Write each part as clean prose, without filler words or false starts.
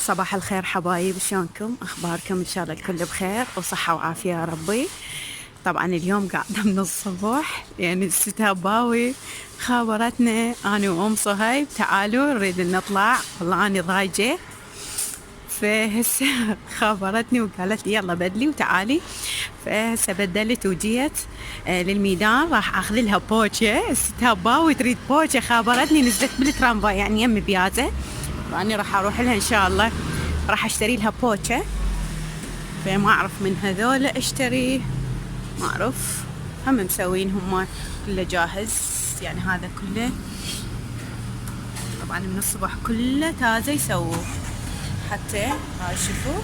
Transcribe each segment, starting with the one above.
صباح الخير حبايب، شلونكم؟ اخباركم؟ ان شاء الله الكل بخير وصحة وعافية يا ربي. طبعا اليوم قاعدة من الصبح، يعني الستاباوي خابرتنا انا وام صهيب تعالوا نريد نطلع، والله اني ضايجة. فهسه خابرتني وقالت لي يلا بدلي وتعالي. فهسه بدلت وجيت للميدان، راح اخذ لها بوتشة. الستاباوي تريد بوتشة، خابرتني نزلت بالترامفاي يعني يم بيازة، واني راح اروح لها ان شاء الله، راح اشتري لها بوتشة. فما اعرف من هذول اشتري، ما اعرف، هم مسوين هم كله جاهز، يعني هذا كله طبعا من الصبح كله تازه يسووه، حتى هاي شوفوا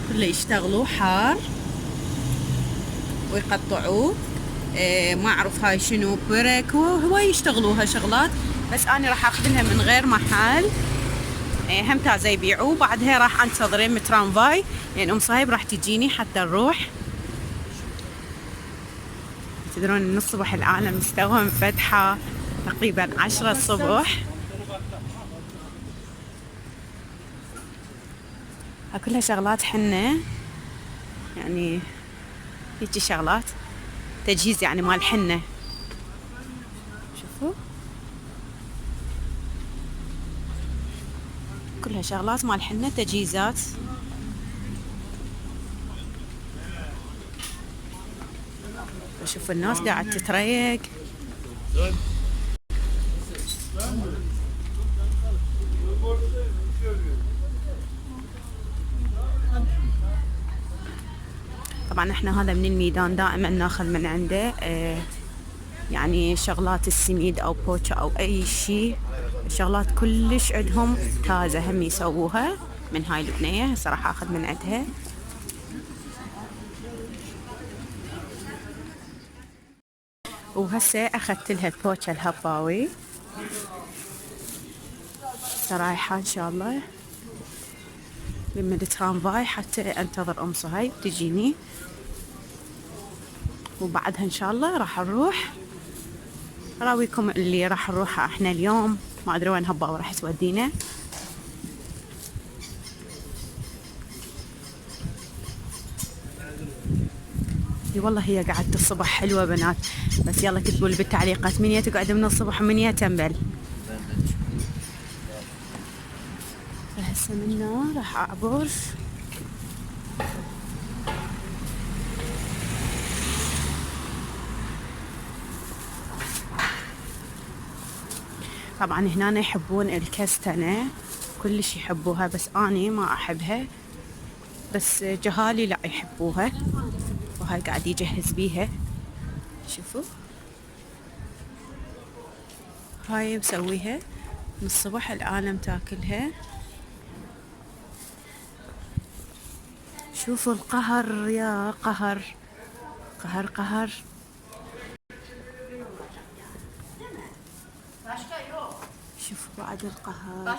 كله يشتغلوا حار ويقطعوه. ما اعرف هاي شنو، برك وهواي يشتغلوها شغلات، بس انا راح اخذها من غير محل. هم تازه يبيعوه. بعدها راح انتظر يم ترامفاي، يعني ام صهيب راح تجيني حتى نروح. تدرون من الصبح العالم مستوى مفتحة تقريبا 10 الصبح. كلها شغلات حنة، يعني هيجي شغلات تجهيز يعني مال حنة. شوفوا كلها شغلات مال حنة، تجهيزات. شوفوا الناس قاعد تتريق. طبعا احنا هذا من الميدان دائما ناخذ من عنده يعني شغلات السميد او بوتشا او اي شيء، شغلات كلش عندهم تازه هم يسووها. من هاي البنية هسه راح اخذ من عندها. وهسه اخذت لها البوتشا الهباوي، رايحة ان شاء الله من الترامفاي حتى انتظر ام صهيب تجيني، وبعدها ان شاء الله راح نروح اراويكم اللي راح نروحه احنا اليوم. ما ادري وين هباوي راح تودينا. اي والله هي قعدت الصبح حلوة بنات، بس يلا كتبوا لي بالتعليقات من تقعد من الصبح ومن تنبل. فهسه منا راح اعبر. طبعا هنا يحبون الكستنة، كلش يحبوها، بس اني ما احبها، بس جهالي لا يحبوها. وهاي قاعد يجهز بيها، شوفوا هاي مسويها من الصبح العالم تاكلها. شوفوا القهر، يا قهر قهر قهر. شوفوا بعد القهر.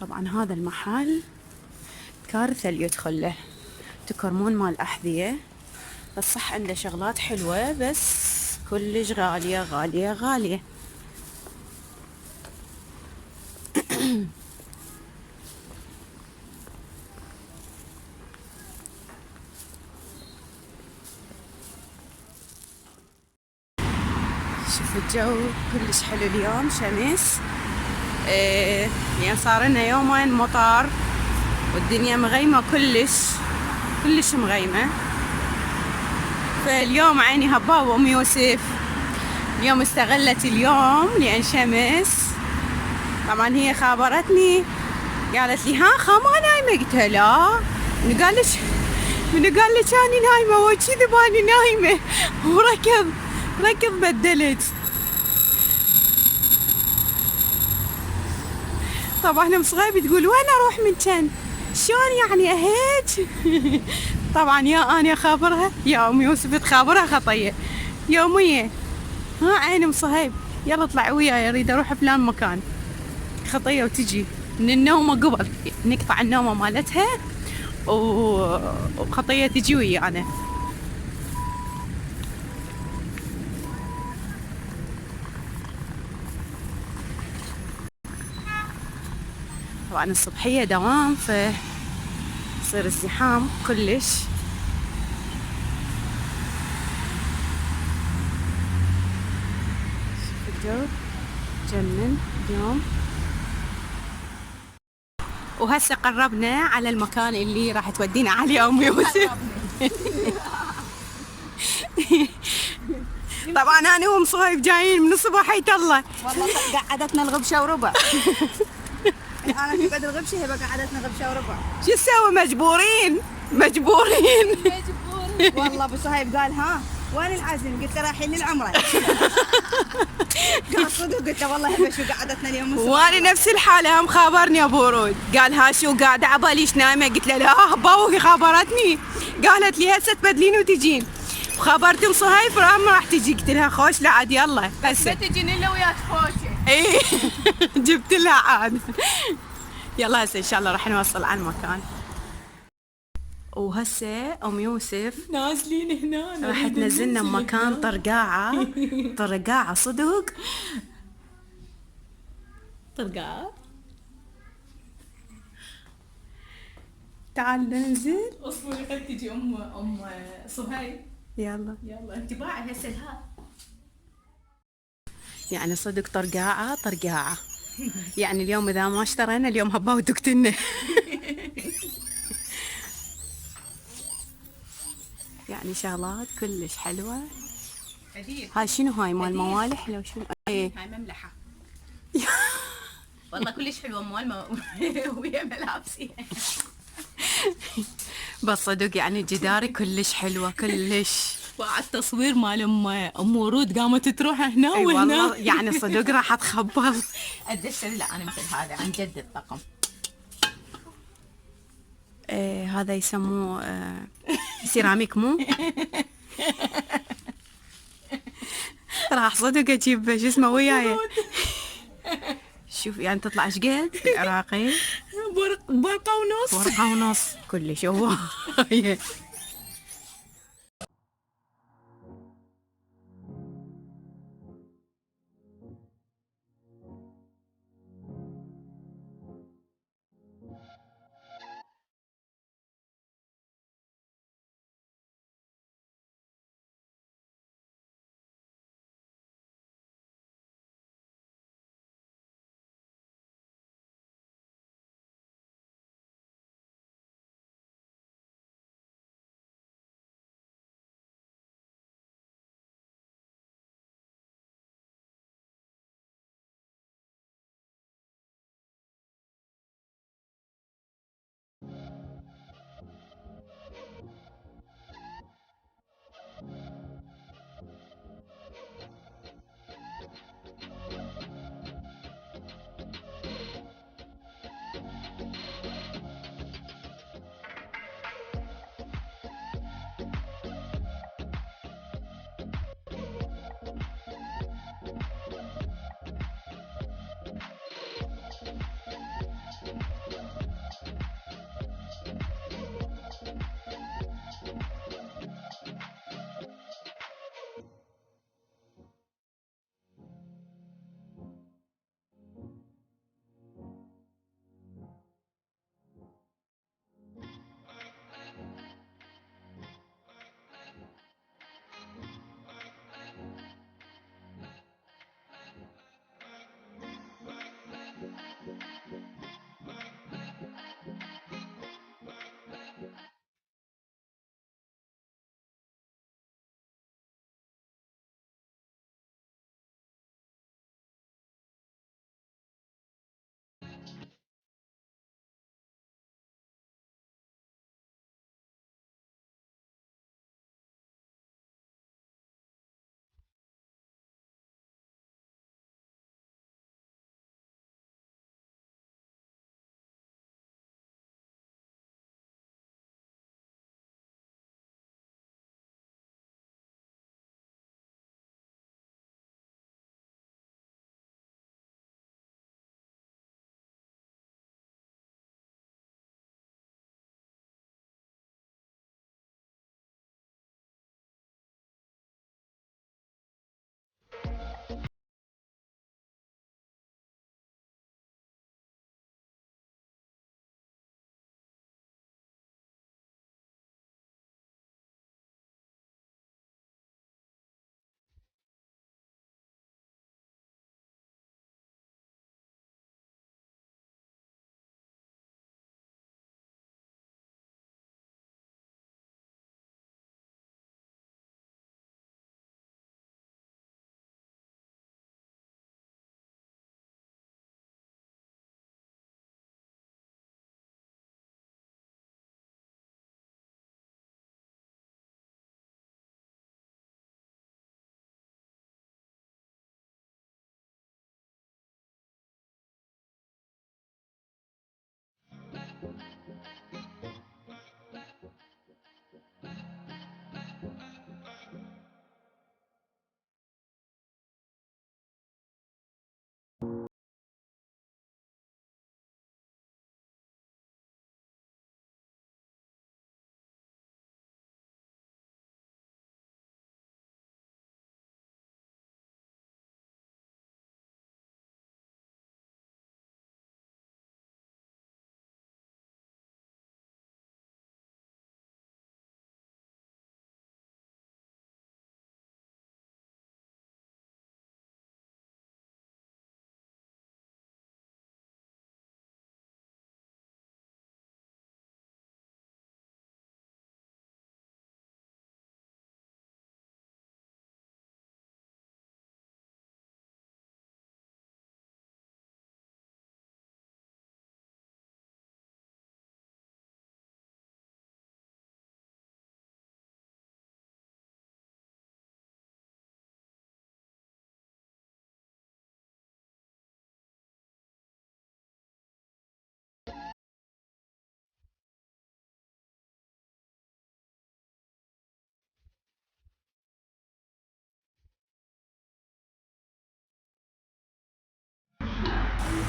طبعا هذا المحل كارثة اللي يدخل له، تكرمون مال أحذية، بس صح عنده شغلات حلوة، بس كلش غالية غالية غالية. شوفوا الجو كلش حلو اليوم، شمس. يعني صار لنا يومين مطر والدنيا مغيمة كلش كلش مغيمة. فاليوم عيني هبا وام يوسف اليوم استغلت اليوم لأن شمس. طبعا هي خابرتني قالت لي ها خا ما نايمة، قلت لها لا. من قال لك اني نايمة وكذب اني نايمة. وركض بدلت. طبعا ام صغير تقول وين اروح من كان، شلون يعني اهيج. طبعا يا انا اخابرها يا ام يوسف تخابرها خطيه يوميه. ها عين ام صهيب يلا اطلعي وياي اريد اروح فلان مكان، خطيه وتجي من النومه قبل نقطع النومه مالتها وخطيه تجي ويانا. طبعا الصبحية دوام يصير ازدحام كلش. شوف الجو جنن اليوم. وهسه قربنا على المكان اللي راح تودينا عليه ام يوسف. طبعا انا وام صهيب جايين من الصبح حيت الله. والله قعدتنا الغبشه وربع. انا تقعد الغبشه، هي قعدتنا غبشه وربع. شو نسوي؟ مجبورين. والله ابو صهيب قال ها وين العزم؟ قلت له رايحين للعمره. قال صدق؟ قلت له والله هبه شو قعدتنا اليوم الصبح. وانا نفس الحاله، هم خابرني ابو ورود قال ها شو قاعده عباليش نايمه؟ قلت له لا باوي خابرتني، قالت لي هسه تبدلين وتجين. وخابرت ام صهيب راح تجي، قلت لها خوش لا عاد يلا بس تجين الا وياك خوشه. اي جبت لها عاد. يلا هسه ان شاء الله راح نوصل على المكان. وهسه ام يوسف نازلين هنا راح تنزلنا بمكان طرقاعه صدق. طرقاعه. تعال ننزل. اصبري خلي تجي ام صهيب. يلا انتباعي هسه لها. يعني صدق طرقاعه. يعني اليوم اذا ما اشترينا اليوم هبا ودقتنا. يعني شغلات كلش حلوه. هاي شنو هاي مال موالح لو شنو؟ ايه هاي مملحه. والله كلش حلوه ويا ملابسي. بس صدق يعني جداري كلش حلوه كلش. وعلى التصوير مال ام ورود قامت تروح هنا اي وهنا. والله يعني صدق راح اتخبل. الدشة لا انا مثل هذا عن جد الطقم. هذا يسموه سيراميك مو؟ راح صدق اجيب شو اسمه وياي. شوف يعني تطلع ايش قد بالعراقي؟ ورقة ونص كلش هواية.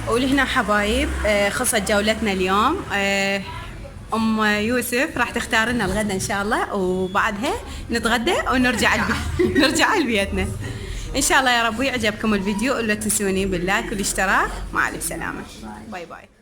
ولهنا حبايب خلصت جولتنا اليوم. ام يوسف راح تختار لنا الغدا ان شاء الله، وبعدها نتغدى ونرجع نرجع لبيتنا ان شاء الله. يا رب يعجبكم الفيديو، ولا تنسوني باللايك والاشتراك. مع الف سلامه، باي باي.